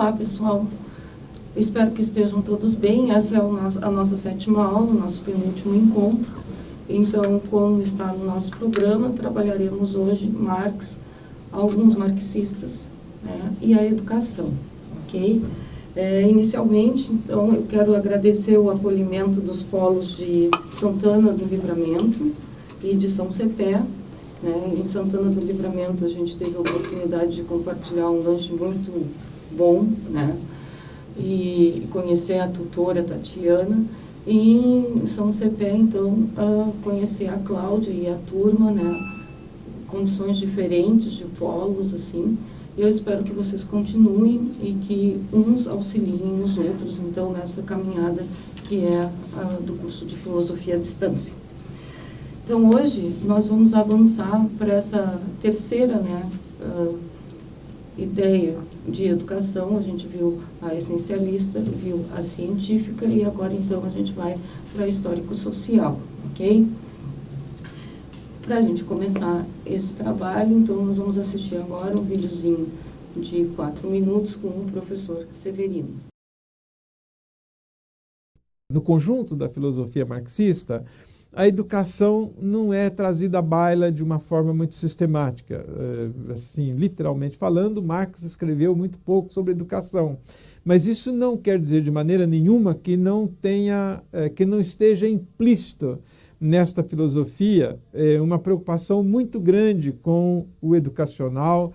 Olá, pessoal. Espero que estejam todos bem. Essa é a nossa 7ª aula, o nosso penúltimo encontro. Então, como está no nosso programa, trabalharemos hoje Marx, alguns marxistas, né, e a educação, ok? Inicialmente, então, eu quero agradecer o acolhimento dos polos de Santana do Livramento e de São Cepé. Em Santana do Livramento, a gente teve a oportunidade de compartilhar um lanche muito bom, né? E conhecer a tutora Tatiana. E em São Cepé, então, conhecer a Cláudia e a turma, né? Condições diferentes de polos, assim. Eu espero que vocês continuem e que uns auxiliem os outros, então, nessa caminhada que é do curso de Filosofia à Distância. Então, hoje, nós vamos avançar para essa terceira, né, ideia de educação. A gente viu a essencialista, viu a científica e agora, então, a gente vai para a histórico-social, ok? Para a gente começar esse trabalho, então, nós vamos assistir agora um videozinho de 4 minutos com o professor Severino. No conjunto da filosofia marxista, a educação não é trazida à baila de uma forma muito sistemática. Assim, literalmente falando, Marx escreveu muito pouco sobre educação. Mas isso não quer dizer de maneira nenhuma que não esteja implícito nesta filosofia uma preocupação muito grande com o educacional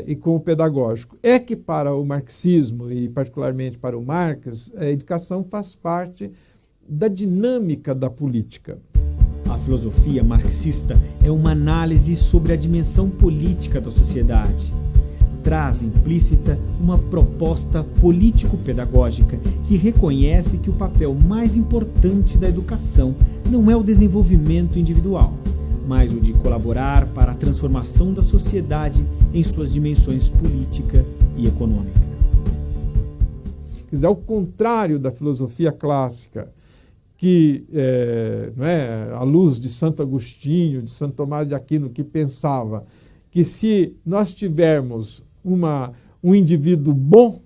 e com o pedagógico. É que para o marxismo, e particularmente para o Marx, a educação faz parte da dinâmica da política. A filosofia marxista é uma análise sobre a dimensão política da sociedade. Traz implícita uma proposta político-pedagógica que reconhece que o papel mais importante da educação não é o desenvolvimento individual, mas o de colaborar para a transformação da sociedade em suas dimensões política e econômica. Quer dizer, ao contrário da filosofia clássica, que, à luz de Santo Agostinho, de Santo Tomás de Aquino, que pensava que se nós tivermos um indivíduo bom,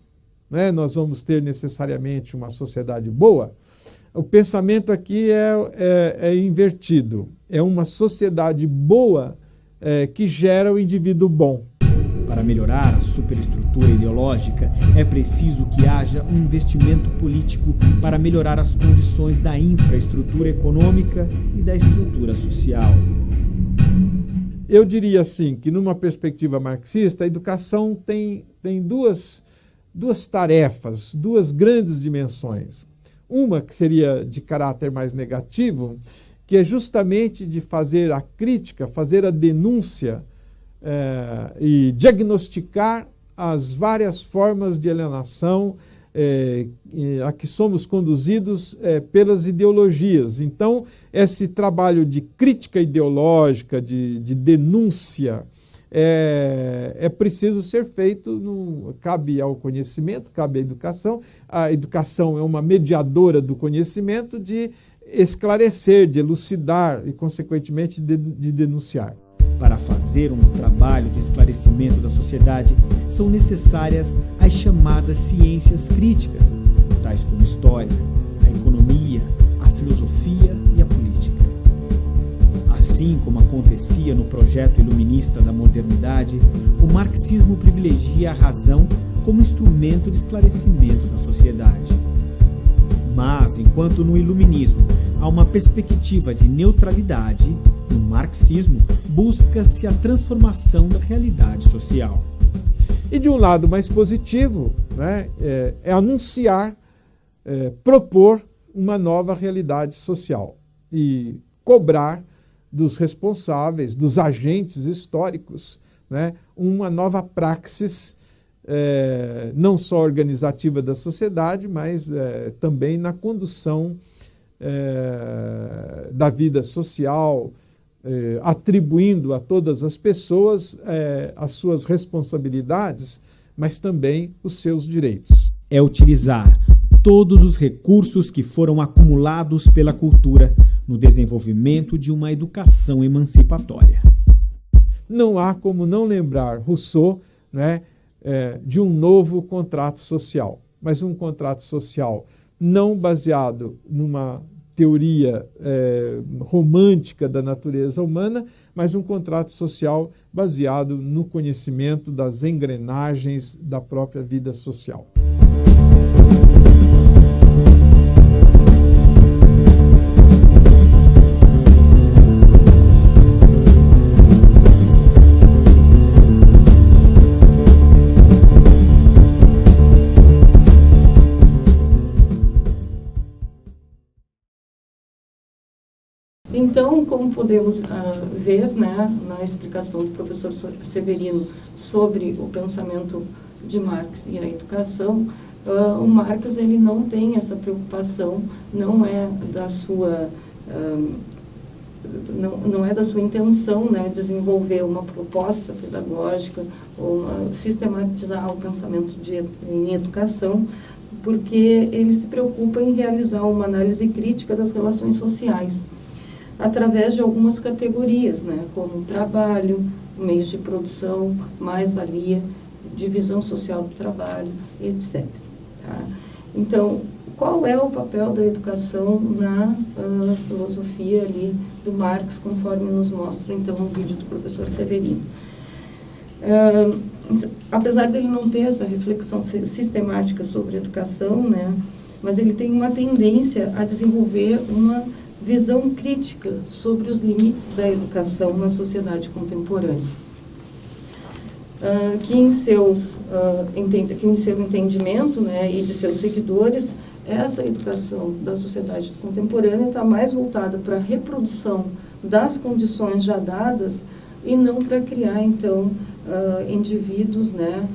nós vamos ter necessariamente uma sociedade boa, o pensamento aqui é invertido. É uma sociedade boa que gera o indivíduo bom. Para melhorar a superestrutura ideológica, é preciso que haja um investimento político para melhorar as condições da infraestrutura econômica e da estrutura social. Eu diria assim, que numa perspectiva marxista, a educação tem duas tarefas, duas grandes dimensões. Uma que seria de caráter mais negativo, que é justamente de fazer a crítica, fazer a denúncia, e diagnosticar as várias formas de alienação a que somos conduzidos pelas ideologias. Então, esse trabalho de crítica ideológica, de denúncia, é preciso ser feito, cabe ao conhecimento, cabe à educação. A educação é uma mediadora do conhecimento, de esclarecer, de elucidar e, consequentemente, de denunciar. Para fazer um trabalho de esclarecimento da sociedade, são necessárias as chamadas ciências críticas, tais como a história, a economia, a filosofia e a política. Assim como acontecia no projeto iluminista da modernidade, o marxismo privilegia a razão como instrumento de esclarecimento da sociedade. Mas, enquanto no iluminismo há uma perspectiva de neutralidade, no marxismo busca-se a transformação da realidade social. E de um lado mais positivo, é anunciar, propor uma nova realidade social e cobrar dos responsáveis, dos agentes históricos, uma nova praxis, não só organizativa da sociedade, mas também na condução da vida social, atribuindo a todas as pessoas as suas responsabilidades, mas também os seus direitos. É utilizar todos os recursos que foram acumulados pela cultura no desenvolvimento de uma educação emancipatória. Não há como não lembrar Rousseau, de um novo contrato social, mas um contrato social não baseado numa teoria romântica da natureza humana, mas um contrato social baseado no conhecimento das engrenagens da própria vida social. Então, como podemos ver, né, na explicação do professor Severino sobre o pensamento de Marx e a educação, o Marx ele não tem essa preocupação, não é da sua intenção, né, desenvolver uma proposta pedagógica ou sistematizar o pensamento em educação, porque ele se preocupa em realizar uma análise crítica das relações sociais, através de algumas categorias, né, como trabalho, meios de produção, mais-valia, divisão social do trabalho, etc. Tá? Então, qual é o papel da educação na filosofia ali do Marx, conforme nos mostra, então, o vídeo do professor Severino? Apesar dele não ter essa reflexão sistemática sobre educação, né, mas ele tem uma tendência a desenvolver uma visão crítica sobre os limites da educação na sociedade contemporânea, que em seu entendimento, né, e de seus seguidores, essa educação da sociedade contemporânea está mais voltada para a reprodução das condições já dadas e não para criar, então, indivíduos, né,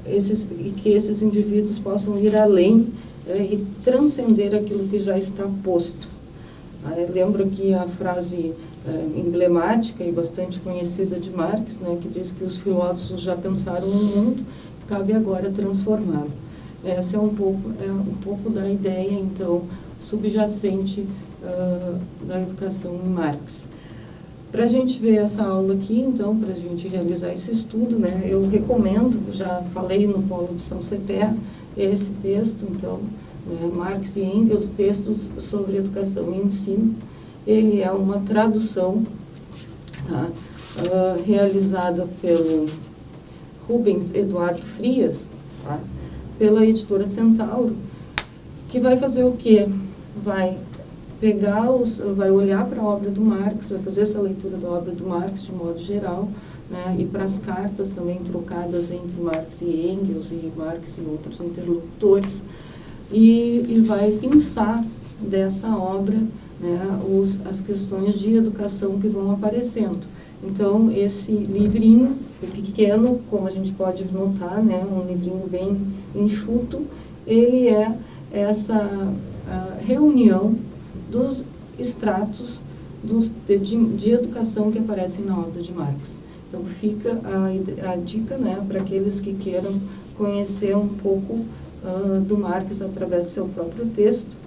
e que esses indivíduos possam ir além e transcender aquilo que já está posto. Eu lembro aqui a frase emblemática e bastante conhecida de Marx, né, que diz que os filósofos já pensaram no mundo, cabe agora transformá-lo. Essa é um pouco da ideia, então, subjacente da educação em Marx. Para a gente ver essa aula aqui, então, para a gente realizar esse estudo, né, eu recomendo, já falei no Polo de São Cepé, esse texto, então, Marx e Engels, textos sobre educação e ensino. Ele é uma tradução, tá, realizada pelo Rubens Eduardo Frias, tá, pela editora Centauro, que vai fazer o quê? Vai olhar para a obra do Marx, vai fazer essa leitura da obra do Marx de modo geral, né, e para as cartas também trocadas entre Marx e Engels e Marx e outros interlocutores, e vai pensar dessa obra, né, as questões de educação que vão aparecendo. Então, esse livrinho pequeno, como a gente pode notar, né, um livrinho bem enxuto, ele é essa reunião dos extratos de educação que aparecem na obra de Marx. Então, fica a dica, né, para aqueles que queiram conhecer um pouco do Marx através do seu próprio texto,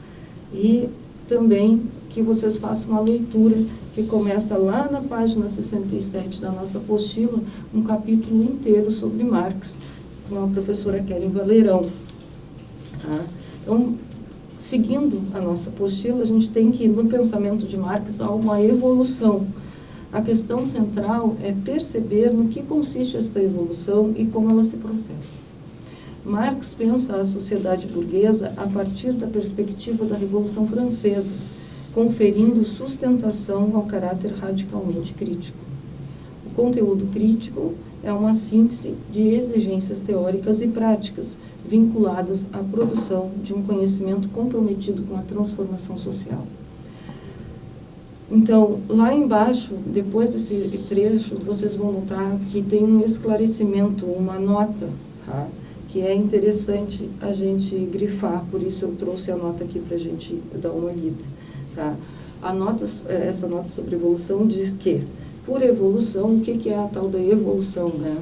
e também que vocês façam a leitura que começa lá na página 67 da nossa apostila, um capítulo inteiro sobre Marx, com a professora Kellen Valerão. Tá? Então, seguindo a nossa apostila, a gente tem que, no pensamento de Marx, há uma evolução. A questão central é perceber no que consiste esta evolução e como ela se processa. Marx pensa a sociedade burguesa a partir da perspectiva da Revolução Francesa, conferindo sustentação ao caráter radicalmente crítico. O conteúdo crítico é uma síntese de exigências teóricas e práticas vinculadas à produção de um conhecimento comprometido com a transformação social. Então, lá embaixo, depois desse trecho, vocês vão notar que tem um esclarecimento, uma nota, tá? Que é interessante a gente grifar, por isso eu trouxe a nota aqui para a gente dar uma lida. Tá? Essa nota sobre evolução diz que, por evolução, o que é a tal da evolução? Né?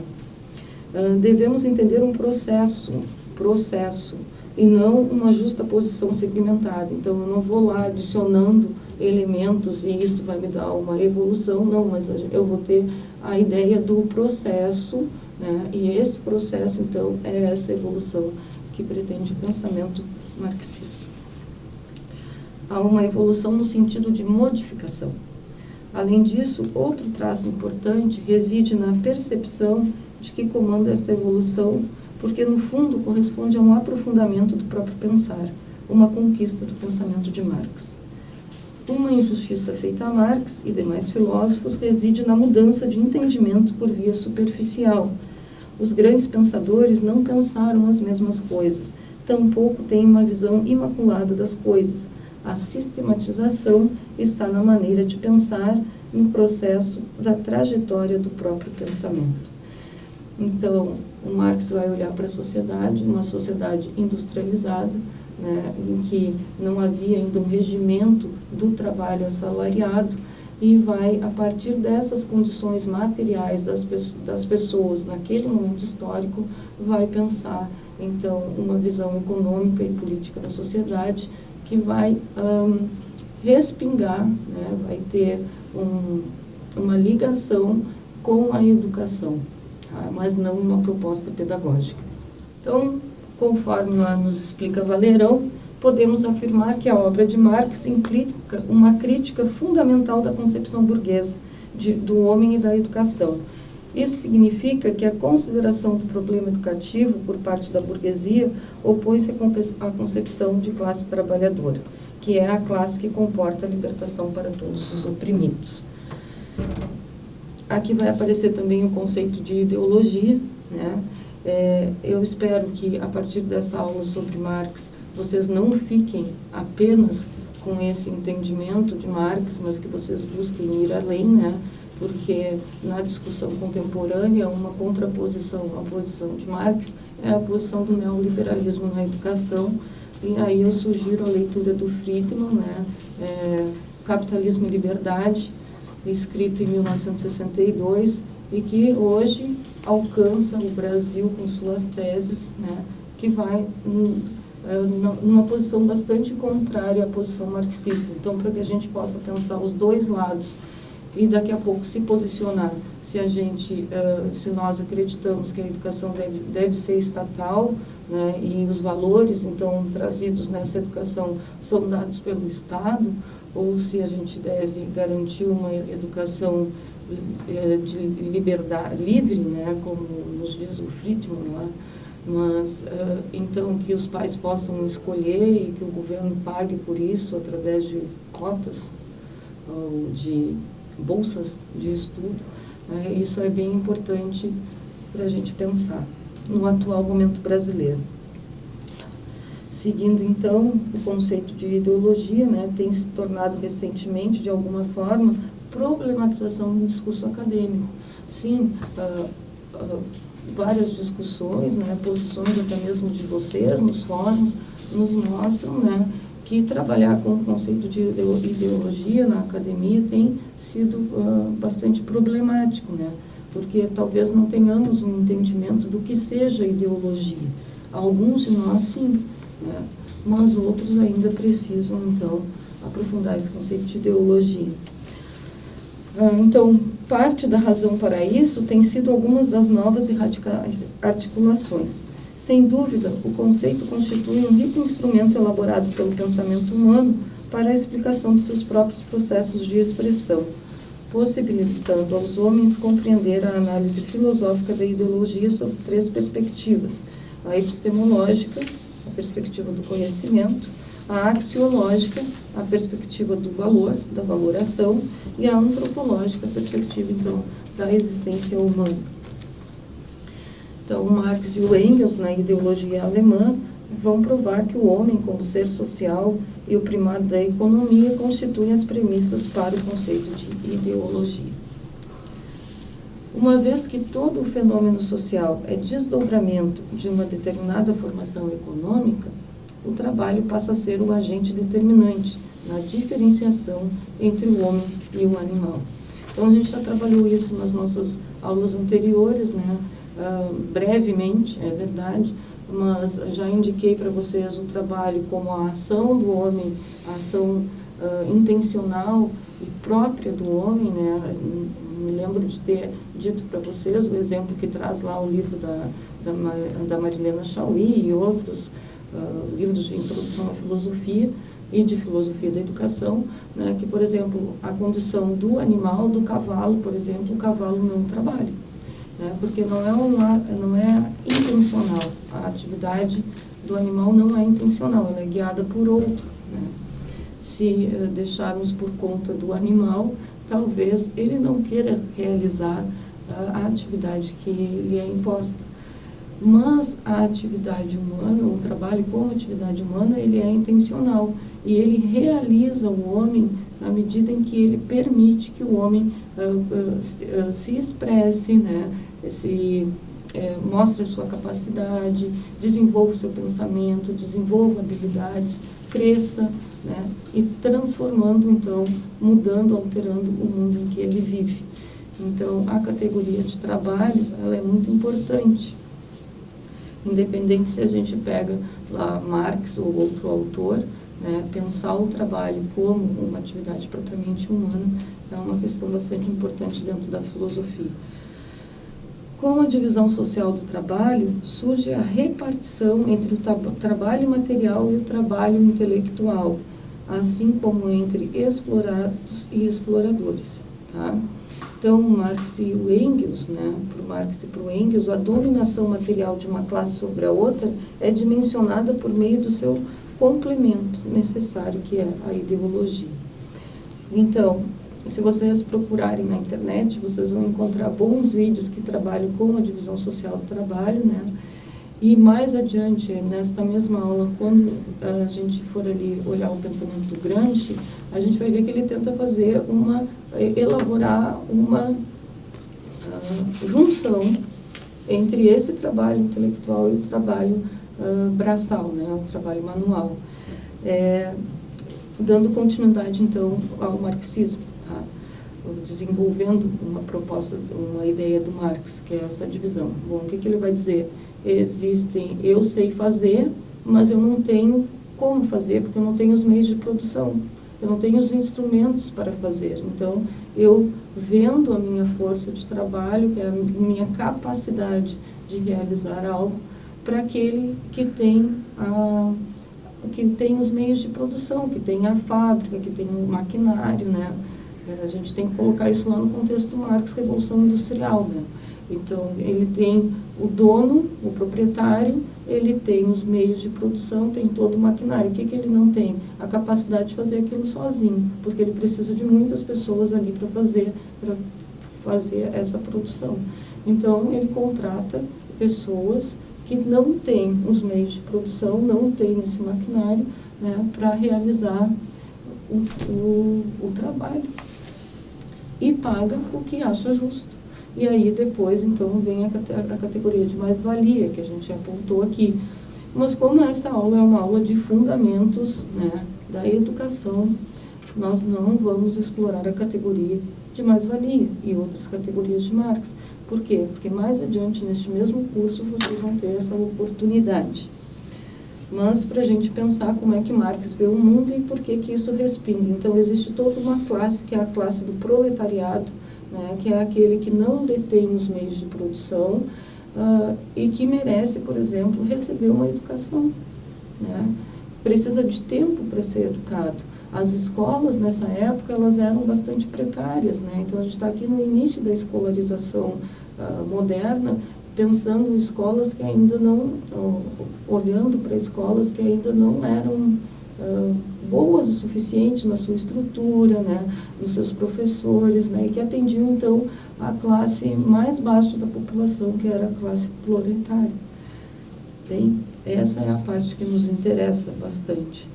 Devemos entender um processo, e não uma justa posição segmentada. Então, eu não vou lá adicionando elementos e isso vai me dar uma evolução, não, mas eu vou ter a ideia do processo, né? E esse processo, então, é essa evolução que pretende o pensamento marxista. Há uma evolução no sentido de modificação. Além disso, outro traço importante reside na percepção de que comanda esta evolução, porque, no fundo, corresponde a um aprofundamento do próprio pensar, uma conquista do pensamento de Marx. Uma injustiça feita a Marx e demais filósofos reside na mudança de entendimento por via superficial. Os grandes pensadores não pensaram as mesmas coisas, tampouco têm uma visão imaculada das coisas. A sistematização está na maneira de pensar, no processo da trajetória do próprio pensamento. Então, o Marx vai olhar para a sociedade, uma sociedade industrializada, né, em que não havia ainda um regimento do trabalho assalariado, e vai, a partir dessas condições materiais das pessoas naquele momento histórico, vai pensar, então, uma visão econômica e política da sociedade que vai respingar, né, vai ter uma ligação com a educação, tá? Mas não uma proposta pedagógica. Então, conforme lá nos explica Valerão, podemos afirmar que a obra de Marx implica uma crítica fundamental da concepção burguesa do homem e da educação. Isso significa que a consideração do problema educativo por parte da burguesia opõe-se à concepção de classe trabalhadora, que é a classe que comporta a libertação para todos os oprimidos. Aqui vai aparecer também o conceito de ideologia, né? Eu espero que, a partir dessa aula sobre Marx, vocês não fiquem apenas com esse entendimento de Marx, mas que vocês busquem ir além, né? Porque na discussão contemporânea, uma contraposição à posição de Marx é a posição do neoliberalismo na educação, e aí eu sugiro a leitura do Friedman, né? Capitalismo e Liberdade, escrito em 1962, e que hoje alcança o Brasil com suas teses, né? Que vai numa posição bastante contrária à posição marxista. Então, para que a gente possa pensar os dois lados e daqui a pouco se posicionar, se nós acreditamos que a educação deve ser estatal, né, e os valores, então, trazidos nessa educação são dados pelo Estado, ou se a gente deve garantir uma educação de liberdade, livre, né, como nos diz o Friedman lá, mas, então, que os pais possam escolher e que o governo pague por isso através de cotas ou de bolsas de estudo, isso é bem importante para a gente pensar no atual momento brasileiro. Seguindo, então, o conceito de ideologia, né, tem se tornado recentemente, de alguma forma, problematização do discurso acadêmico. Sim, várias discussões, né, posições até mesmo de vocês nos fóruns, nos mostram, né, que trabalhar com o conceito de ideologia na academia tem sido bastante problemático, né, porque talvez não tenhamos um entendimento do que seja ideologia. Alguns de nós, sim, né, mas outros ainda precisam, então, aprofundar esse conceito de ideologia. Então, parte da razão para isso tem sido algumas das novas e radicais articulações. Sem dúvida, o conceito constitui um rico instrumento elaborado pelo pensamento humano para a explicação de seus próprios processos de expressão, possibilitando aos homens compreender a análise filosófica da ideologia sob 3 perspectivas: a epistemológica, a perspectiva do conhecimento; a axiológica, a perspectiva do valor, da valoração; e a antropológica, a perspectiva, então, da existência humana. Então, o Marx e o Engels, na ideologia alemã, vão provar que o homem, como ser social e o primado da economia, constituem as premissas para o conceito de ideologia. Uma vez que todo o fenômeno social é desdobramento de uma determinada formação econômica, o trabalho passa a ser o agente determinante na diferenciação entre o homem e o animal. Então, a gente já trabalhou isso nas nossas aulas anteriores, né? Brevemente, é verdade, mas já indiquei para vocês o trabalho como a ação do homem, a ação intencional e própria do homem, né? me lembro de ter dito para vocês o exemplo que traz lá o livro da Marilena Chauí e outros livros de introdução à filosofia e de filosofia da educação, né, que, por exemplo, a condição do animal, do cavalo, por exemplo, o cavalo não trabalha, né, porque não é intencional. A atividade do animal não é intencional, ela é guiada por outro, né. Se deixarmos por conta do animal, talvez ele não queira realizar a atividade que lhe é imposta. Mas a atividade humana, o trabalho como atividade humana, ele é intencional e ele realiza o homem na medida em que ele permite que o homem se expresse, né, mostre a sua capacidade, desenvolva o seu pensamento, desenvolva habilidades, cresça, né, e transformando, então, mudando, alterando o mundo em que ele vive. Então, a categoria de trabalho, ela é muito importante. Independente se a gente pega lá Marx ou outro autor, né, pensar o trabalho como uma atividade propriamente humana é uma questão bastante importante dentro da filosofia. Com a divisão social do trabalho, surge a repartição entre o trabalho material e o trabalho intelectual, assim como entre explorados e exploradores. Tá? Então, Marx e o Engels, né, para o Marx e para o Engels, a dominação material de uma classe sobre a outra é dimensionada por meio do seu complemento necessário, que é a ideologia. Então, se vocês procurarem na internet, vocês vão encontrar bons vídeos que trabalham com a divisão social do trabalho, né? E mais adiante, nesta mesma aula, quando a gente for ali olhar o pensamento do Gramsci, a gente vai ver que ele tenta elaborar uma junção entre esse trabalho intelectual e o trabalho braçal, né? O trabalho manual, dando continuidade, então, ao marxismo, tá? Desenvolvendo uma proposta, uma ideia do Marx, que é essa divisão. Bom, o que ele vai dizer? Eu sei fazer, mas eu não tenho como fazer, porque eu não tenho os meios de produção, eu não tenho os instrumentos para fazer. Então, eu vendo a minha força de trabalho, que é a minha capacidade de realizar algo, para aquele que tem os meios de produção, que tem a fábrica, que tem o maquinário, né? A gente tem que colocar isso lá no contexto do Marx, Revolução Industrial, né? Então, ele tem o dono, o proprietário, ele tem os meios de produção, tem todo o maquinário. O que ele não tem? A capacidade de fazer aquilo sozinho, porque ele precisa de muitas pessoas ali para fazer essa produção. Então, ele contrata pessoas que não têm os meios de produção, não têm esse maquinário, né, para realizar o trabalho. E paga o que acha justo. E aí depois, então, vem a categoria de mais-valia, que a gente apontou aqui. Mas como essa aula é uma aula de fundamentos, né, da educação, nós não vamos explorar a categoria de mais-valia e outras categorias de Marx. Por quê? Porque mais adiante, neste mesmo curso, vocês vão ter essa oportunidade. Mas para a gente pensar como é que Marx vê o mundo e por que isso respinga. Então, existe toda uma classe, que é a classe do proletariado, né, que é aquele que não detém os meios de produção e que merece, por exemplo, receber uma educação, né? Precisa de tempo para ser educado. As escolas, nessa época, elas eram bastante precárias, né? Então, a gente está aqui no início da escolarização moderna, pensando em escolas que ainda não, olhando para escolas que ainda não eram boas o suficiente na sua estrutura, né, nos seus professores, né, e que atendiam, então, a classe mais baixa da população, que era a classe proletária. Bem, essa é a parte que nos interessa bastante.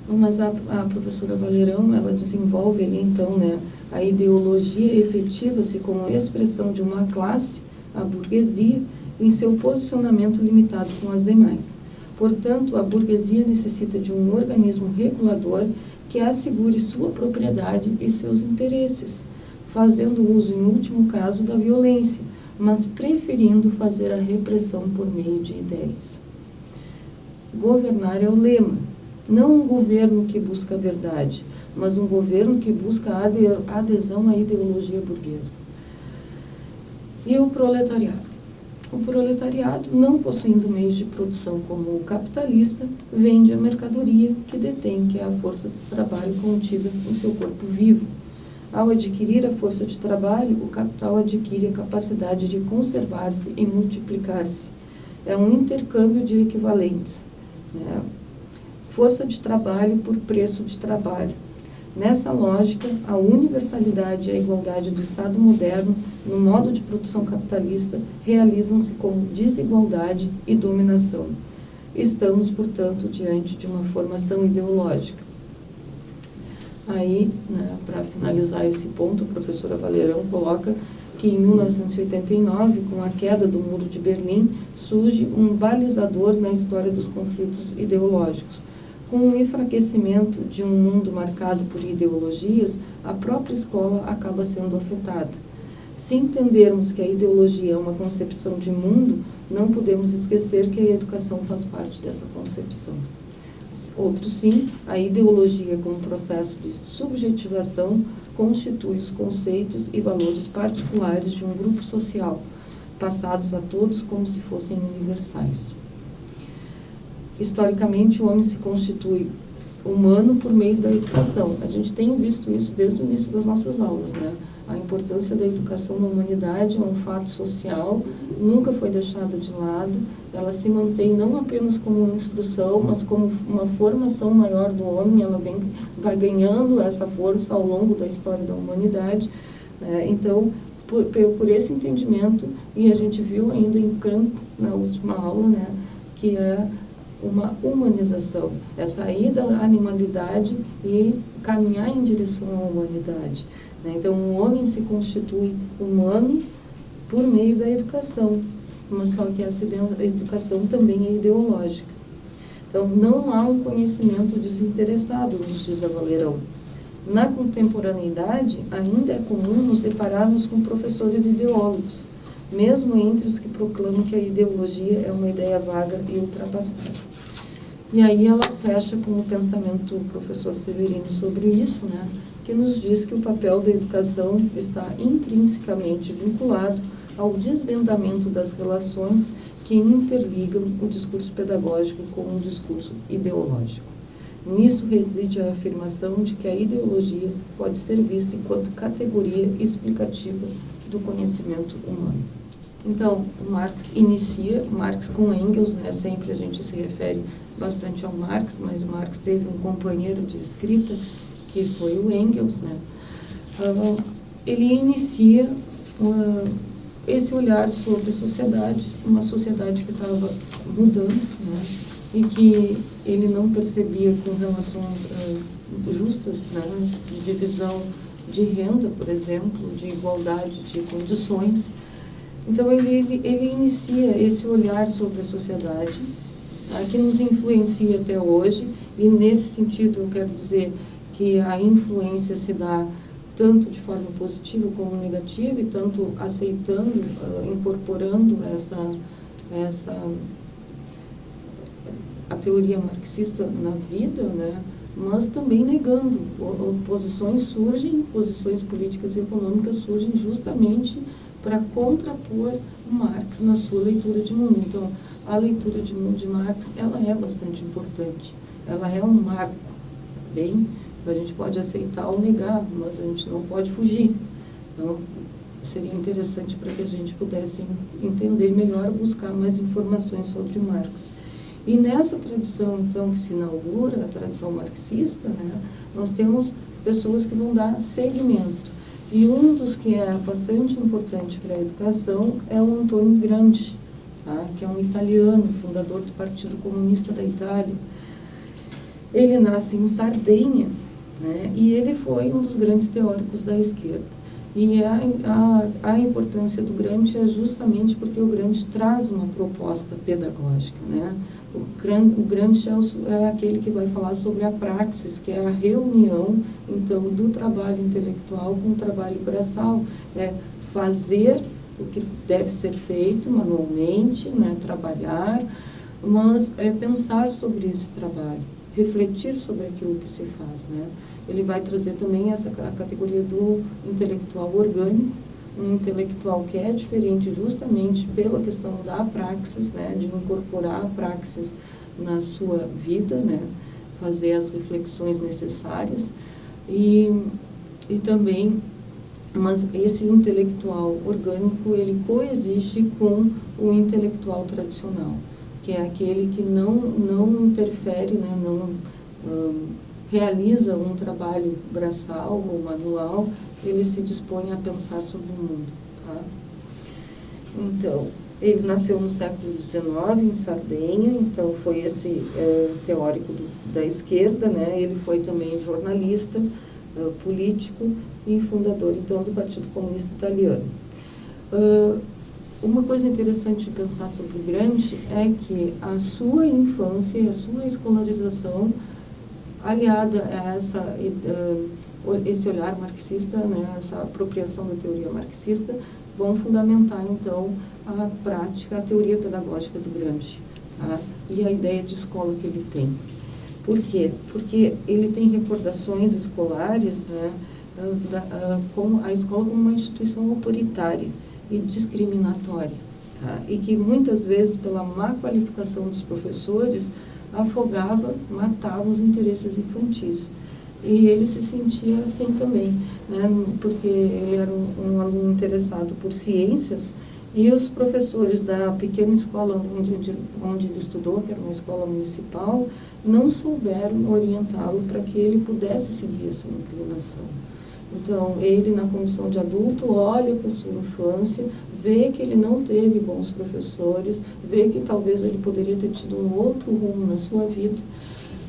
Mas a professora Valerão, ela desenvolve ali, então, né, a ideologia efetiva-se como expressão de uma classe, a burguesia, em seu posicionamento limitado com as demais. Portanto, a burguesia necessita de um organismo regulador que assegure sua propriedade e seus interesses, fazendo uso, em último caso, da violência, mas preferindo fazer a repressão por meio de ideias. Governar é o lema, Não um governo que busca a verdade, mas um governo que busca a adesão à ideologia burguesa. E o proletariado? O proletariado, não possuindo meios de produção como o capitalista, vende a mercadoria que detém, que é a força de trabalho contida em seu corpo vivo. Ao adquirir a força de trabalho, o capital adquire a capacidade de conservar-se e multiplicar-se. É um intercâmbio de equivalentes, né? Força de trabalho por preço de trabalho. Nessa lógica, a universalidade e a igualdade do Estado moderno, no modo de produção capitalista, realizam-se com desigualdade e dominação. Estamos, portanto, diante de uma formação ideológica. Aí, né, para finalizar esse ponto, a professora Valerão coloca que em 1989, com a queda do Muro de Berlim, surge um balizador na história dos conflitos ideológicos. Com o enfraquecimento de um mundo marcado por ideologias, a própria escola acaba sendo afetada. Se entendermos que a ideologia é uma concepção de mundo, não podemos esquecer que a educação faz parte dessa concepção. Outro sim, a ideologia como processo de subjetivação constitui os conceitos e valores particulares de um grupo social, passados a todos como se fossem universais. Historicamente, o homem se constitui humano por meio da educação. A gente tem visto isso desde o início das nossas aulas, né? A importância da educação na humanidade é um fato social, nunca foi deixada de lado, ela se mantém não apenas como instrução, mas como uma formação maior do homem, ela vai ganhando essa força ao longo da história da humanidade, né? Então, por esse entendimento, e a gente viu ainda em campo, na última aula, né, que é uma humanização, é sair da animalidade e caminhar em direção à humanidade. Então, o homem se constitui humano por meio da educação, mas só que essa educação também é ideológica. Então, não há um conhecimento desinteressado, nos diz a Valerão. Na contemporaneidade, ainda é comum nos depararmos com professores ideólogos, mesmo entre os que proclamam que a ideologia é uma ideia vaga e ultrapassada. E aí ela fecha com o pensamento do professor Severino sobre isso, né, que nos diz que o papel da educação está intrinsecamente vinculado ao desvendamento das relações que interligam o discurso pedagógico com o discurso ideológico. Nisso reside a afirmação de que a ideologia pode ser vista enquanto categoria explicativa do conhecimento humano. Então, Marx inicia, Marx com Engels, né, sempre a gente se refere bastante ao Marx, mas o Marx teve um companheiro de escrita, que foi o Engels, né? Ele inicia esse olhar sobre a sociedade, uma sociedade que estava mudando, né? E que ele não percebia com relações justas, né? De divisão de renda, por exemplo, de igualdade de condições. Então, ele inicia esse olhar sobre a sociedade, que nos influencia até hoje, e nesse sentido eu quero dizer que a influência se dá tanto de forma positiva como negativa, e tanto aceitando, incorporando a teoria marxista na vida, né? Mas também negando. Posições políticas e econômicas surgem justamente para contrapor Marx na sua leitura de mundo. Então, a leitura de mundo de Marx, ela é bastante importante. Ela é um marco, bem, a gente pode aceitar ou negar, mas a gente não pode fugir. Então, seria interessante para que a gente pudesse entender melhor, buscar mais informações sobre Marx. E nessa tradição, então, que se inaugura, a tradição marxista, né, nós temos pessoas que vão dar seguimento. E um dos que é bastante importante para a educação é o Antônio Gramsci, tá, que é um italiano, fundador do Partido Comunista da Itália. Ele nasce em Sardenha, né, e ele foi um dos grandes teóricos da esquerda. E a importância do Gramsci é justamente porque o Gramsci traz uma proposta pedagógica, né? O Gramsci é aquele que vai falar sobre a praxis, que é a reunião, então, do trabalho intelectual com o trabalho braçal. É fazer o que deve ser feito manualmente, né? Trabalhar, mas é pensar sobre esse trabalho, refletir sobre aquilo que se faz, né? Ele vai trazer também a categoria do intelectual orgânico, um intelectual que é diferente justamente pela questão da praxis, né? De incorporar a praxis na sua vida, né? Fazer as reflexões necessárias e também, mas esse intelectual orgânico, ele coexiste com o intelectual tradicional, que é aquele que não interfere, né, não realiza um trabalho braçal ou manual, ele se dispõe a pensar sobre o mundo. Tá? Então, ele nasceu no século XIX, em Sardenha, então foi esse teórico da esquerda, né? Ele foi também jornalista, político e fundador, então, do Partido Comunista Italiano. Uma coisa interessante de pensar sobre Gramsci é que a sua infância e a sua escolarização, aliada a esse olhar marxista, né, essa apropriação da teoria marxista, vão fundamentar, então, a prática, a teoria pedagógica do Gramsci, tá? E a ideia de escola que ele tem. Por quê? Porque ele tem recordações escolares, né, com a escola como uma instituição autoritária e discriminatória, tá? E que muitas vezes, pela má qualificação dos professores, afogava, matava os interesses infantis. E ele se sentia assim também, né? Porque ele era um aluno interessado por ciências, e os professores da pequena escola onde ele estudou, que era uma escola municipal, não souberam orientá-lo para que ele pudesse seguir essa inclinação. Então, ele, na condição de adulto, olha para a sua infância, vê que ele não teve bons professores, vê que talvez ele poderia ter tido um outro rumo na sua vida,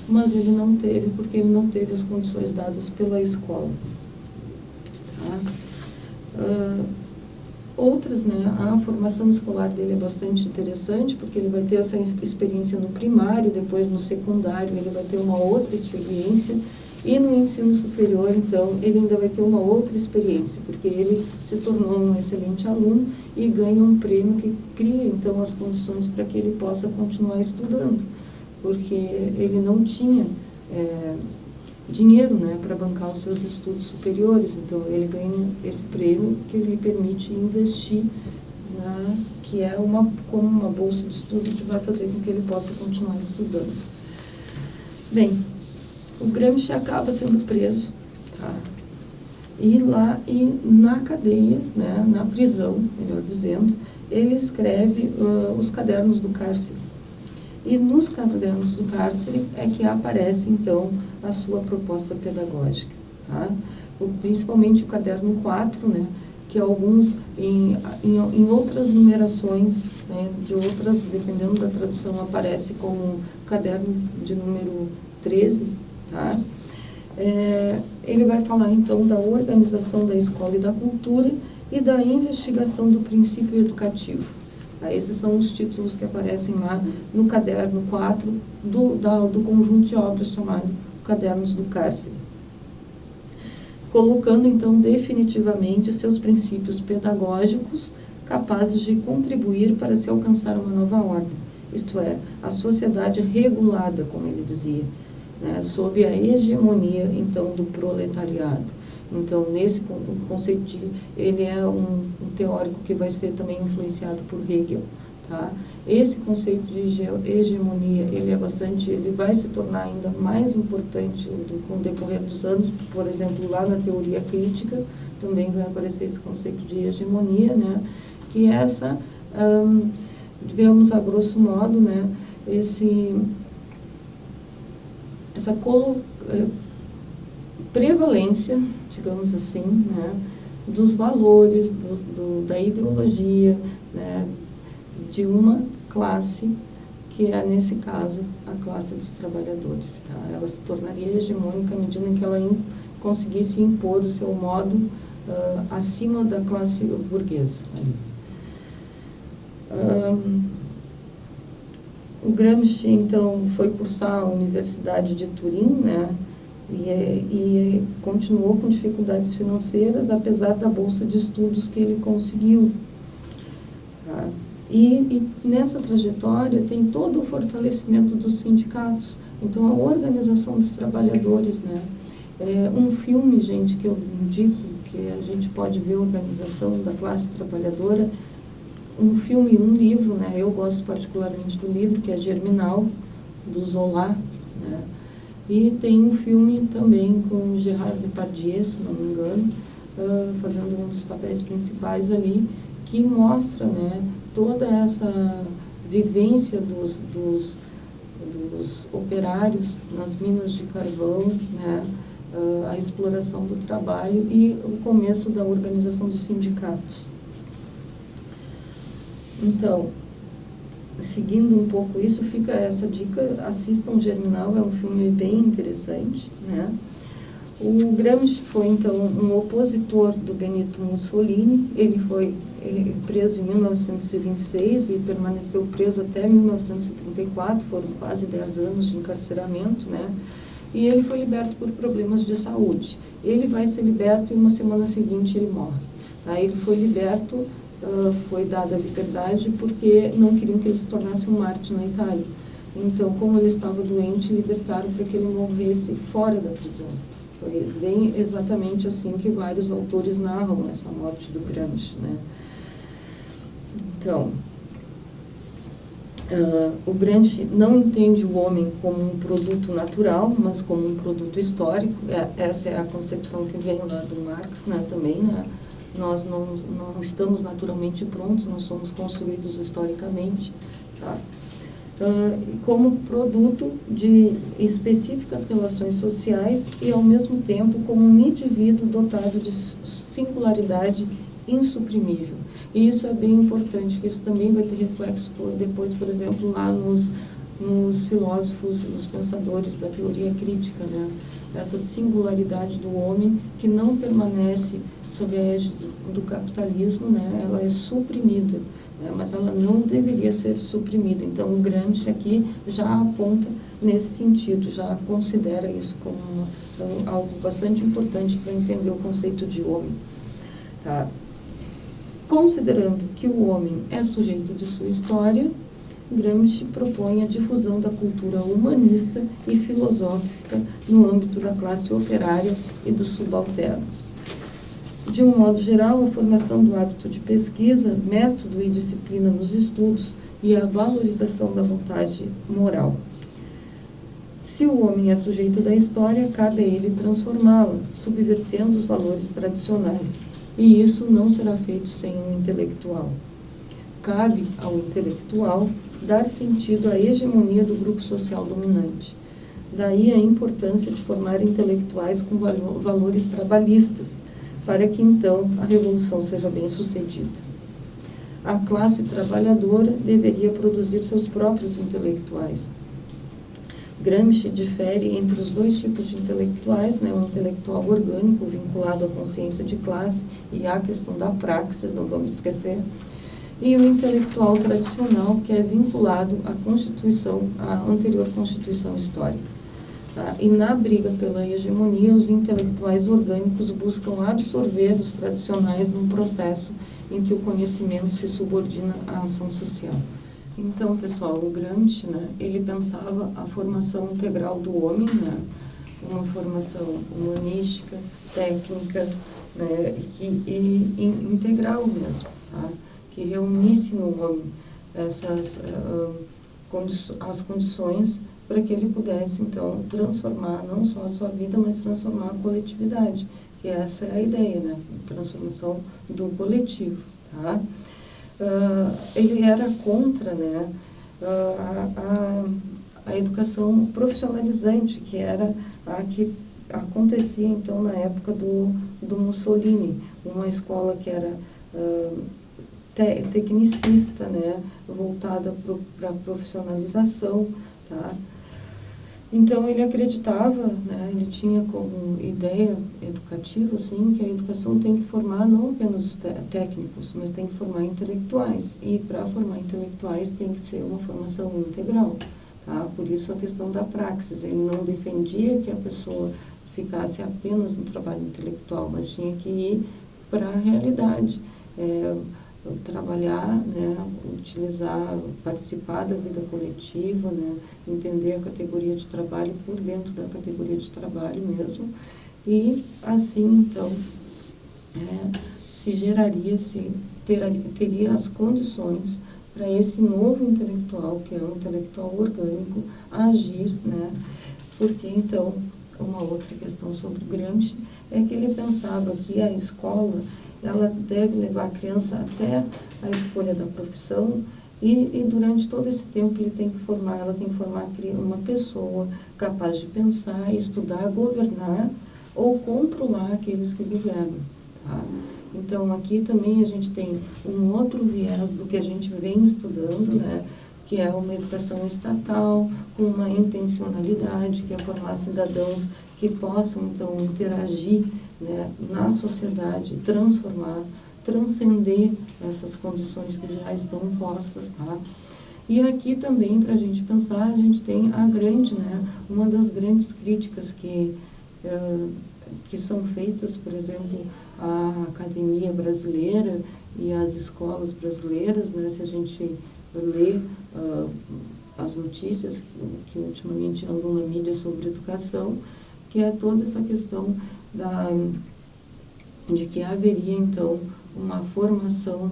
mas ele não teve, porque ele não teve as condições dadas pela escola. Tá? Outras, né, a formação escolar dele é bastante interessante, porque ele vai ter essa experiência no primário, depois no secundário ele vai ter uma outra experiência, e no ensino superior, então, ele ainda vai ter uma outra experiência, porque ele se tornou um excelente aluno e ganha um prêmio que cria, então, as condições para que ele possa continuar estudando, porque ele não tinha dinheiro, né, para bancar os seus estudos superiores, então ele ganha esse prêmio que lhe permite investir, que é como uma bolsa de estudo que vai fazer com que ele possa continuar estudando. Bem, o Gramsci acaba sendo preso, tá? E na cadeia, né, na prisão, melhor dizendo, ele escreve os cadernos do cárcere. E nos cadernos do cárcere é que aparece, então, a sua proposta pedagógica. Tá? Principalmente o caderno 4, né, que alguns, em outras numerações, né, de outras, dependendo da tradução, aparece como caderno de número 13. Tá? Ele vai falar, então, da organização da escola e da cultura e da investigação do princípio educativo. Esses são os títulos que aparecem lá no caderno 4 do conjunto de obras chamado Cadernos do Cárcere. Colocando, então, definitivamente seus princípios pedagógicos capazes de contribuir para se alcançar uma nova ordem, isto é, a sociedade regulada, como ele dizia, né, sob a hegemonia, então, do proletariado. Então, nesse conceito, ele é um teórico que vai ser também influenciado por Hegel. Tá? Esse conceito de hegemonia, ele vai se tornar ainda mais importante com o decorrer dos anos. Por exemplo, lá na teoria crítica, também vai aparecer esse conceito de hegemonia, né? Que é essa, digamos, a grosso modo, né? Essa prevalência, digamos assim, né, dos valores, da ideologia, né, de uma classe, que é, nesse caso, a classe dos trabalhadores. Tá? Ela se tornaria hegemônica à medida em que ela conseguisse impor o seu modo acima da classe burguesa. O Gramsci, então, foi cursar a Universidade de Turim, né, e continuou com dificuldades financeiras, apesar da bolsa de estudos que ele conseguiu. Tá? E nessa trajetória tem todo o fortalecimento dos sindicatos, então a organização dos trabalhadores, né? Um filme, gente, que eu indico, que a gente pode ver a organização da classe trabalhadora, um filme e um livro, né? Eu gosto particularmente do livro, que é Germinal, do Zola, né? E tem um filme também com o Gerard Depardieu, se não me engano, fazendo um dos papéis principais ali, que mostra, né, toda essa vivência dos operários nas minas de carvão, né, a exploração do trabalho e o começo da organização dos sindicatos. Então, seguindo um pouco isso, fica essa dica, assistam Germinal, é um filme bem interessante, né? O Gramsci foi, então, um opositor do Benito Mussolini. Ele foi preso em 1926 e permaneceu preso até 1934, foram quase 10 anos de encarceramento, né? E ele foi liberto por problemas de saúde. Ele vai ser liberto e uma semana seguinte ele morre. Aí ele foi liberto, foi dada a liberdade porque não queriam que ele se tornasse um mártir na Itália. Então, como ele estava doente, libertaram para que ele morresse fora da prisão. Foi bem exatamente assim que vários autores narram essa morte do Gramsci, né? Então, o Gramsci não entende o homem como um produto natural, mas como um produto histórico. Essa é a concepção que vem lá do Marx, né, também, né? Nós não estamos naturalmente prontos, nós somos construídos historicamente, tá? Como produto de específicas relações sociais e, ao mesmo tempo, como um indivíduo dotado de singularidade insuprimível. E isso é bem importante, que isso também vai ter reflexo depois, por exemplo, lá nos filósofos, nos pensadores da teoria crítica, né? Essa singularidade do homem que não permanece sob a égide do capitalismo, né? Ela é suprimida, né? Mas ela não deveria ser suprimida. Então, o Gramsci aqui já aponta nesse sentido, já considera isso como algo bastante importante para entender o conceito de homem, tá? Considerando que o homem é sujeito de sua história, Gramsci propõe a difusão da cultura humanista e filosófica no âmbito da classe operária e dos subalternos. De um modo geral, a formação do hábito de pesquisa, método e disciplina nos estudos e a valorização da vontade moral. Se o homem é sujeito da história, cabe a ele transformá-la, subvertendo os valores tradicionais. E isso não será feito sem um intelectual. Cabe ao intelectual dar sentido à hegemonia do grupo social dominante. Daí a importância de formar intelectuais com valores trabalhistas, para que então a revolução seja bem sucedida. A classe trabalhadora deveria produzir seus próprios intelectuais. Gramsci difere entre os dois tipos de intelectuais, né? O intelectual orgânico, vinculado à consciência de classe e à questão da praxis, não vamos esquecer, e o intelectual tradicional, que é vinculado à Constituição, à anterior Constituição histórica. Tá? E na briga pela hegemonia, os intelectuais orgânicos buscam absorver os tradicionais num processo em que o conhecimento se subordina à ação social. Então, pessoal, o Gramsci, né, ele pensava a formação integral do homem, né, uma formação humanística, técnica, né, e integral mesmo, tá? Que reunisse no homem as condições para que ele pudesse, então, transformar não só a sua vida, mas transformar a coletividade, que essa é a ideia, né, transformação do coletivo, tá? Ele era contra, né, a educação profissionalizante, que era a que acontecia, então, na época do Mussolini, uma escola que era tecnicista, né, voltada para a profissionalização, tá? Então, ele acreditava, né, ele tinha como ideia educativa, assim, que a educação tem que formar não apenas os técnicos, mas tem que formar intelectuais. E para formar intelectuais tem que ser uma formação integral, tá? Por isso a questão da praxis. Ele não defendia que a pessoa ficasse apenas no trabalho intelectual, mas tinha que ir para a realidade. trabalhar, né, utilizar, participar da vida coletiva, né, entender a categoria de trabalho por dentro da categoria de trabalho mesmo, e assim, então, teria as condições para esse novo intelectual, que é um intelectual orgânico, agir, né, porque, então, uma outra questão sobre o Gramsci é que ele pensava que a escola, ela deve levar a criança até a escolha da profissão e durante todo esse tempo ela tem que formar uma pessoa capaz de pensar, estudar, governar ou controlar aqueles que governam, tá? Então, aqui também a gente tem um outro viés do que a gente vem estudando, né, que é uma educação estatal, com uma intencionalidade, que é formar cidadãos que possam, então, interagir, né, na sociedade, transcender essas condições que já estão postas, tá? E aqui também, para a gente pensar, a gente tem uma das grandes críticas que são feitas, por exemplo, à academia brasileira e às escolas brasileiras, né, se a gente lê as notícias que ultimamente andam na mídia sobre educação, que é toda essa questão de que haveria, então, uma formação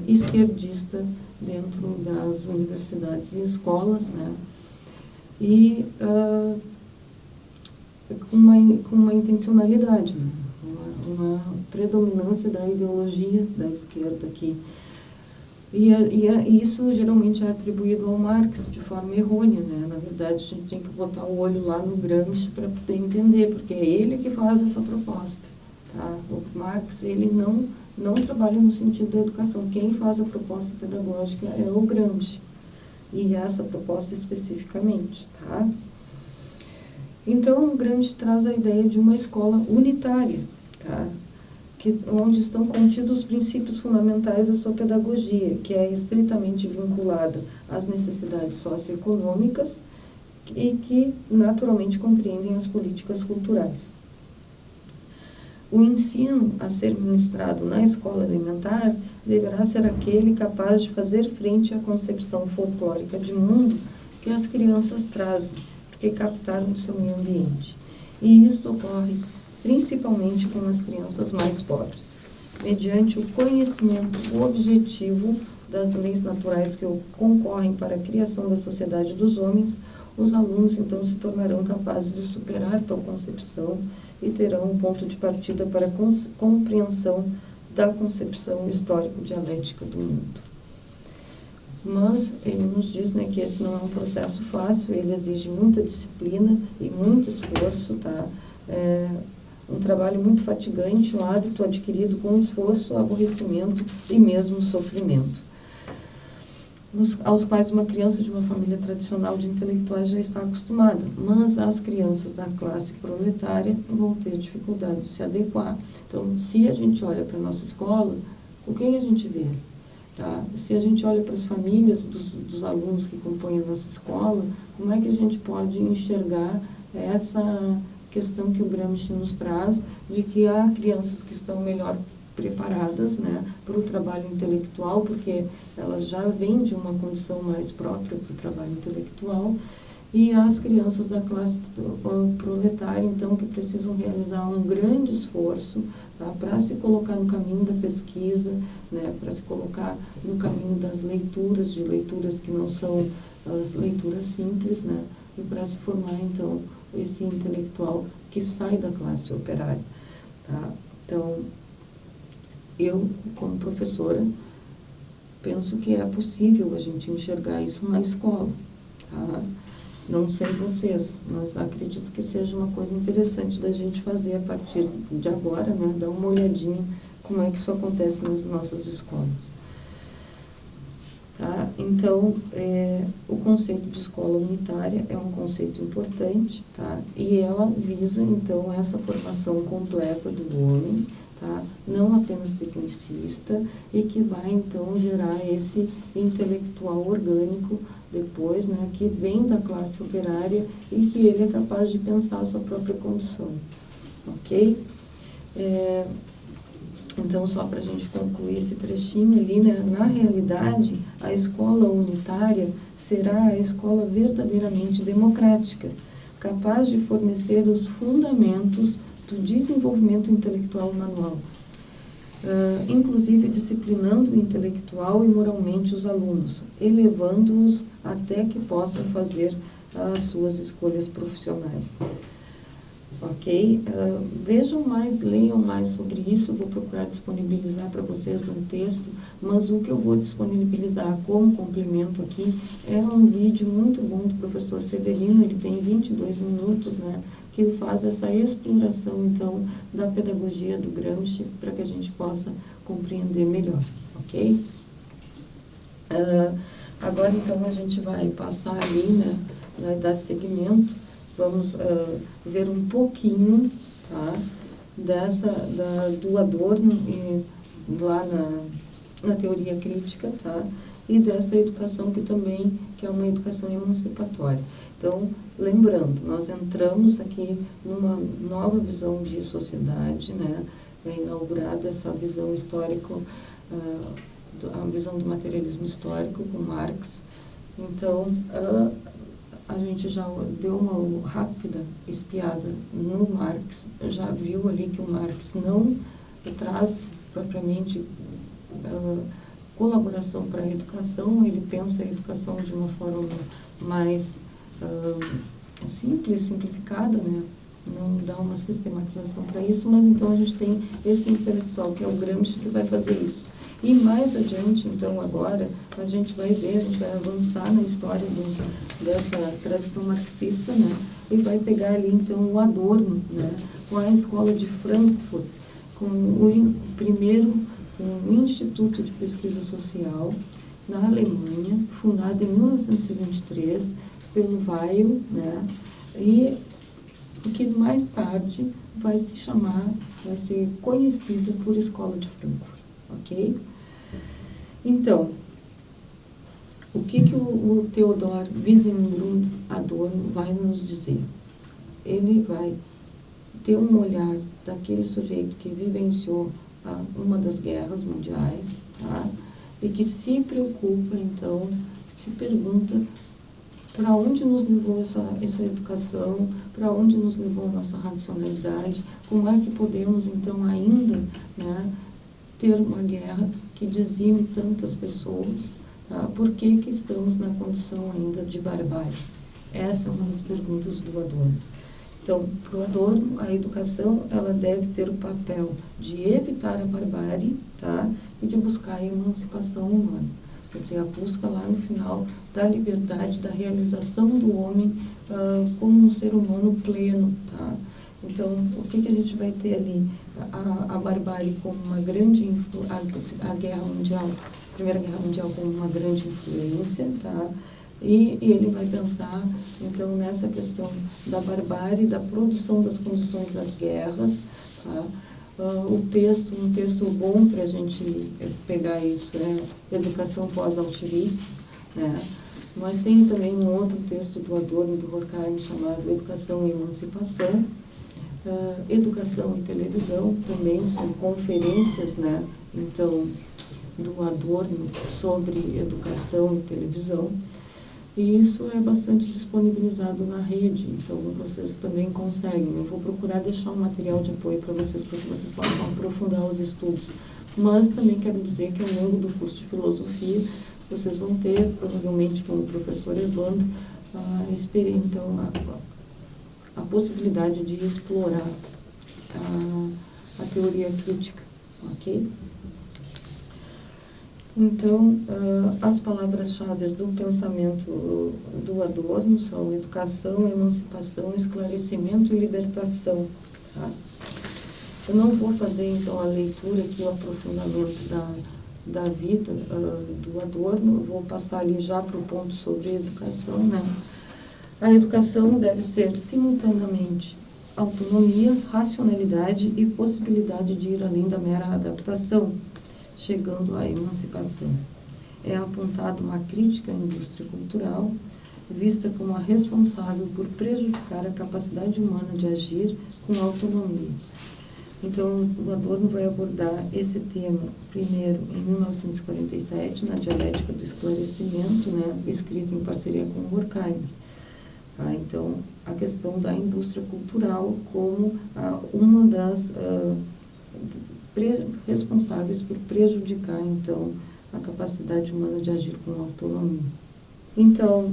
esquerdista dentro das universidades e escolas, né, e com uma intencionalidade, né, uma predominância da ideologia da esquerda aqui. E isso geralmente é atribuído ao Marx de forma errônea, né? Na verdade, a gente tem que botar o olho lá no Gramsci para poder entender, porque é ele que faz essa proposta, tá? O Marx, ele não trabalha no sentido da educação. Quem faz a proposta pedagógica é o Gramsci, e essa proposta especificamente, tá? Então, o Gramsci traz a ideia de uma escola unitária, tá? Onde estão contidos os princípios fundamentais da sua pedagogia, que é estritamente vinculada às necessidades socioeconômicas e que naturalmente compreendem as políticas culturais. O ensino a ser ministrado na escola elementar deverá ser aquele capaz de fazer frente à concepção folclórica de mundo que as crianças trazem, porque captaram do seu meio ambiente. E isto ocorre principalmente com as crianças mais pobres, mediante o conhecimento objetivo das leis naturais que concorrem para a criação da sociedade dos homens. Os alunos, então, se tornarão capazes de superar tal concepção e terão um ponto de partida para a compreensão da concepção histórico-dialética do mundo. Mas ele nos diz, né, que esse não é um processo fácil, ele exige muita disciplina e muito esforço, tá? Um trabalho muito fatigante, um hábito adquirido com esforço, aborrecimento e mesmo sofrimento, aos quais uma criança de uma família tradicional de intelectuais já está acostumada, mas as crianças da classe proletária vão ter dificuldade de se adequar. Então, se a gente olha para a nossa escola, o que a gente vê? Tá? Se a gente olha para as famílias dos alunos que compõem a nossa escola, como é que a gente pode enxergar essa questão que o Gramsci nos traz, de que há crianças que estão melhor preparadas, né, para o trabalho intelectual, porque elas já vêm de uma condição mais própria para o trabalho intelectual, e as crianças da classe proletária, então, que precisam realizar um grande esforço, tá, para se colocar no caminho da pesquisa, né, para se colocar no caminho das leituras, de leituras que não são as leituras simples, né, e para se formar, então, esse intelectual que sai da classe operária, tá? Então, eu, como professora, penso que é possível a gente enxergar isso na escola, tá? Não sei vocês, mas acredito que seja uma coisa interessante da gente fazer a partir de agora, né? Dar uma olhadinha como é que isso acontece nas nossas escolas. Tá? Então, o conceito de escola unitária é um conceito importante, tá? E ela visa, então, essa formação completa do homem, tá? Não apenas tecnicista, e que vai, então, gerar esse intelectual orgânico depois, né, que vem da classe operária e que ele é capaz de pensar a sua própria condição, ok? Então, só para a gente concluir esse trechinho ali, né? Na realidade, a escola unitária será a escola verdadeiramente democrática, capaz de fornecer os fundamentos do desenvolvimento intelectual manual, inclusive disciplinando intelectual e moralmente os alunos, elevando-os até que possam fazer as suas escolhas profissionais. Ok? Vejam mais, leiam mais sobre isso, vou procurar disponibilizar para vocês um texto, mas o que eu vou disponibilizar como complemento aqui é um vídeo muito bom do professor Severino, ele tem 22 minutos, né, que ele faz essa exploração, então, da pedagogia do Gramsci, para que a gente possa compreender melhor, ok? Agora, então, a gente vai passar ali, né, vai dar seguimento. Vamos ver um pouquinho, tá, do Adorno lá na teoria crítica, tá, e dessa educação que é uma educação emancipatória. Então, lembrando, nós entramos aqui numa nova visão de sociedade, né, é inaugurada essa visão histórico, a visão do materialismo histórico com Marx. Então, a gente já deu uma rápida espiada no Marx, já viu ali que o Marx não traz propriamente colaboração para a educação, ele pensa a educação de uma forma mais simples, simplificada, né? Não dá uma sistematização para isso, mas então a gente tem esse intelectual, que é o Gramsci, que vai fazer isso. E mais adiante, então, agora, a gente vai ver, a gente vai avançar na história dessa tradição marxista, né? E vai pegar ali, então, o Adorno, né? Com a Escola de Frankfurt, com o Instituto de Pesquisa Social, na Alemanha, fundado em 1923, pelo Weil, né? E que mais tarde vai ser conhecida por Escola de Frankfurt. Ok? Então, o que o Theodor Wiesengrund Adorno vai nos dizer? Ele vai ter um olhar daquele sujeito que vivenciou uma das guerras mundiais, tá? E que se preocupa, então, se pergunta para onde nos levou essa educação, para onde nos levou a nossa racionalidade, como é que podemos, então, ainda, né, ter uma guerra que dizime tantas pessoas, tá? Por que estamos na condição ainda de barbárie? Essa é uma das perguntas do Adorno. Então, para o Adorno, a educação ela deve ter o papel de evitar a barbárie, tá? E de buscar a emancipação humana. Quer dizer, a busca lá no final da liberdade, da realização do homem como um ser humano pleno, tá? Então, o que a gente vai ter ali? A barbárie como uma grande a Guerra Mundial, a Primeira Guerra Mundial como uma grande influência, tá? E ele vai pensar, então, nessa questão da barbárie, da produção das condições das guerras, tá? Um texto bom para a gente pegar isso é Educação pós-Auschwitz, né? Mas tem também um outro texto do Adorno e do Horkheimer chamado Educação e Emancipação. Educação e Televisão também são conferências, né? Então, do Adorno sobre educação e televisão. E isso é bastante disponibilizado na rede, então vocês também conseguem. Eu vou procurar deixar um material de apoio para vocês, para que vocês possam aprofundar os estudos. Mas também quero dizer que ao longo do curso de filosofia, vocês vão ter, provavelmente com o professor Evandro, então, a possibilidade de explorar a teoria crítica, ok? Então, as palavras-chave do pensamento do Adorno são educação, emancipação, esclarecimento e libertação. Tá? Eu não vou fazer, então, a leitura aqui, o aprofundamento da vida do Adorno, eu vou passar ali já para o ponto sobre educação, né? A educação deve ser simultaneamente autonomia, racionalidade e possibilidade de ir além da mera adaptação, chegando à emancipação. É apontada uma crítica à indústria cultural, vista como a responsável por prejudicar a capacidade humana de agir com autonomia. Então, o Adorno vai abordar esse tema, primeiro, em 1947, na Dialética do Esclarecimento, né, escrita em parceria com o Horkheimer. Tá? Então, a questão da indústria cultural como uma das responsáveis por prejudicar, então, a capacidade humana de agir com autonomia. Então,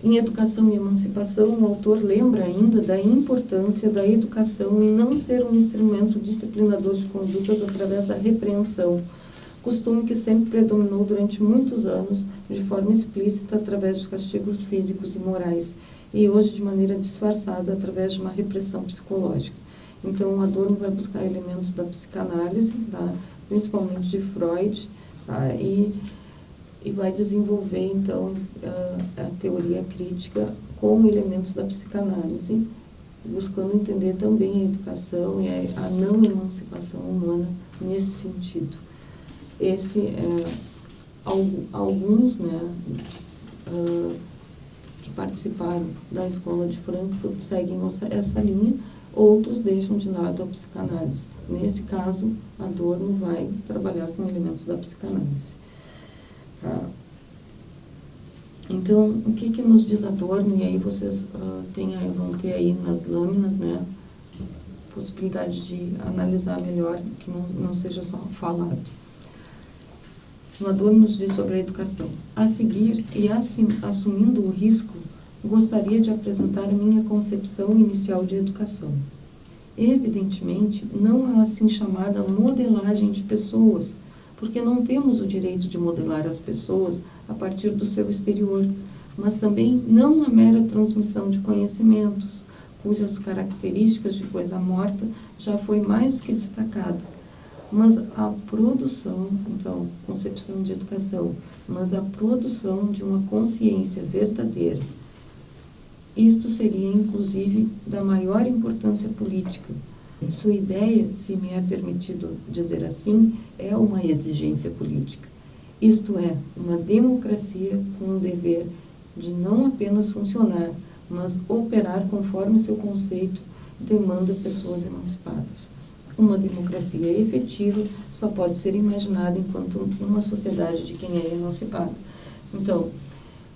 em Educação e Emancipação, o autor lembra ainda da importância da educação em não ser um instrumento disciplinador de condutas através da repreensão, costume que sempre predominou durante muitos anos, de forma explícita, através de castigos físicos e morais, e hoje de maneira disfarçada, através de uma repressão psicológica. Então, o Adorno vai buscar elementos da psicanálise, tá? Principalmente de Freud, tá? E vai desenvolver, então, a teoria crítica com elementos da psicanálise, buscando entender também a educação e a não emancipação humana nesse sentido. Alguns, né, que participaram da Escola de Frankfurt seguem essa linha, outros deixam de lado a psicanálise. Nesse caso, Adorno vai trabalhar com elementos da psicanálise. Então, o que nos diz Adorno? E aí vocês vão ter aí nas lâminas, né, possibilidade de analisar melhor, que não seja só falado. O Adorno nos diz sobre a educação. A seguir, e assumindo o risco, gostaria de apresentar a minha concepção inicial de educação. Evidentemente, não a assim chamada modelagem de pessoas, porque não temos o direito de modelar as pessoas a partir do seu exterior, mas também não a mera transmissão de conhecimentos, cujas características de coisa morta já foi mais do que destacada, mas a produção, então, concepção de educação, mas a produção de uma consciência verdadeira. Isto seria, inclusive, da maior importância política. Sua ideia, se me é permitido dizer assim, é uma exigência política. Isto é, uma democracia com o dever de não apenas funcionar, mas operar conforme seu conceito demanda pessoas emancipadas. Uma democracia efetiva só pode ser imaginada enquanto uma sociedade de quem é emancipado. Então,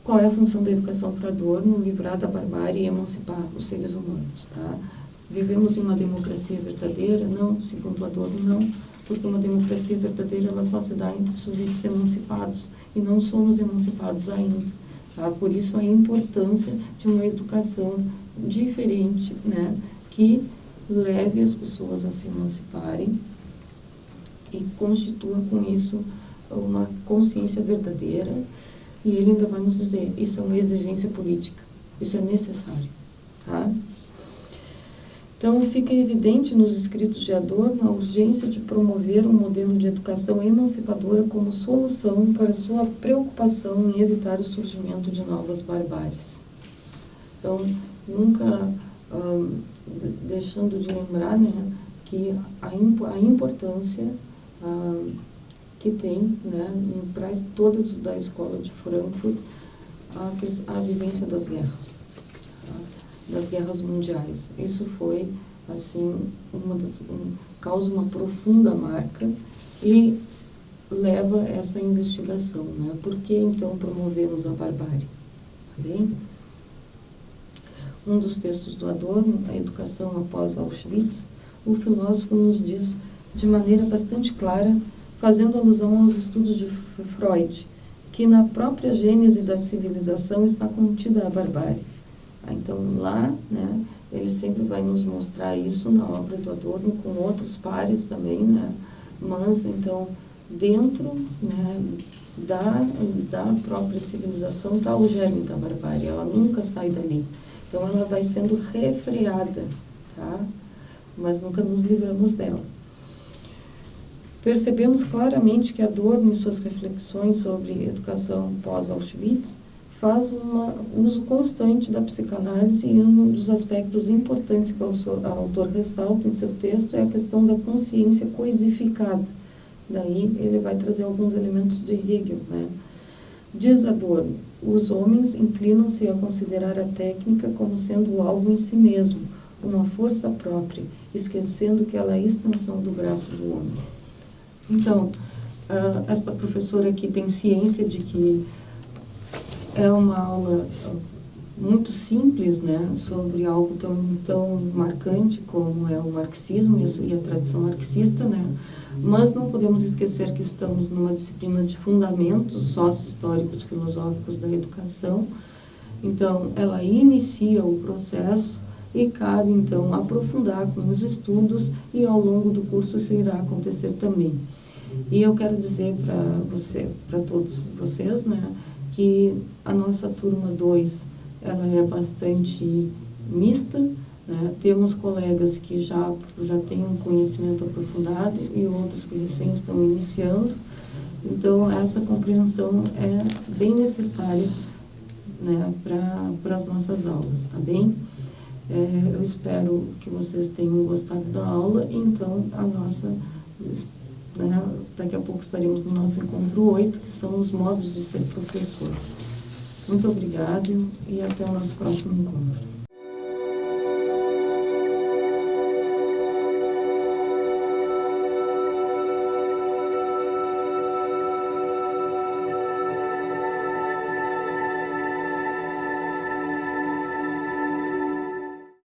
qual é a função da educação para Adorno? Livrar da barbárie e emancipar os seres humanos, tá? Vivemos em uma democracia verdadeira? Não, segundo Adorno, não, porque uma democracia verdadeira ela só se dá entre sujeitos emancipados, e não somos emancipados ainda. Tá? Por isso, a importância de uma educação diferente, né, que leve as pessoas a se emanciparem e constitua com isso uma consciência verdadeira. E ele ainda vai nos dizer, isso é uma exigência política, isso é necessário. Tá? Então, fica evidente nos escritos de Adorno a urgência de promover um modelo de educação emancipadora como solução para sua preocupação em evitar o surgimento de novas barbáries. Então, nunca deixando de lembrar, né, que a importância que tem, né, para todos da Escola de Frankfurt, a vivência das guerras. Das guerras mundiais. Isso foi, assim, causa uma profunda marca e leva essa investigação, né? Por que, então, promovemos a barbárie? Bem? Um dos textos do Adorno, A Educação após Auschwitz, o filósofo nos diz, de maneira bastante clara, fazendo alusão aos estudos de Freud, que na própria gênese da civilização está contida a barbárie. Então, lá, né, ele sempre vai nos mostrar isso na obra do Adorno, com outros pares também, né, mas, então, dentro, né, da própria civilização está o germe da barbárie, ela nunca sai dali. Então, ela vai sendo refreada, tá? Mas nunca nos livramos dela. Percebemos claramente que Adorno, em suas reflexões sobre educação pós-Auschwitz, faz um uso constante da psicanálise, e um dos aspectos importantes que o autor ressalta em seu texto é a questão da consciência coisificada. Daí ele vai trazer alguns elementos de Hegel, né? Diz Adorno, os homens inclinam-se a considerar a técnica como sendo algo em si mesmo, uma força própria, esquecendo que ela é a extensão do braço do homem. Então, esta professora aqui tem ciência de que é uma aula muito simples, né, sobre algo tão marcante como é o marxismo e a tradição marxista, né, mas não podemos esquecer que estamos numa disciplina de fundamentos sócio-históricos filosóficos da educação. Então, ela inicia o processo e cabe, então, aprofundar com os estudos e ao longo do curso isso irá acontecer também. E eu quero dizer para todos vocês, né, que a nossa turma 2, ela é bastante mista, né? Temos colegas que já têm um conhecimento aprofundado e outros que recém estão iniciando. Então, essa compreensão é bem necessária, né, para as nossas aulas, tá bem? Eu espero que vocês tenham gostado da aula, então daqui a pouco estaremos no nosso encontro 8, que são os modos de ser professor. Muito obrigada e até o nosso próximo encontro.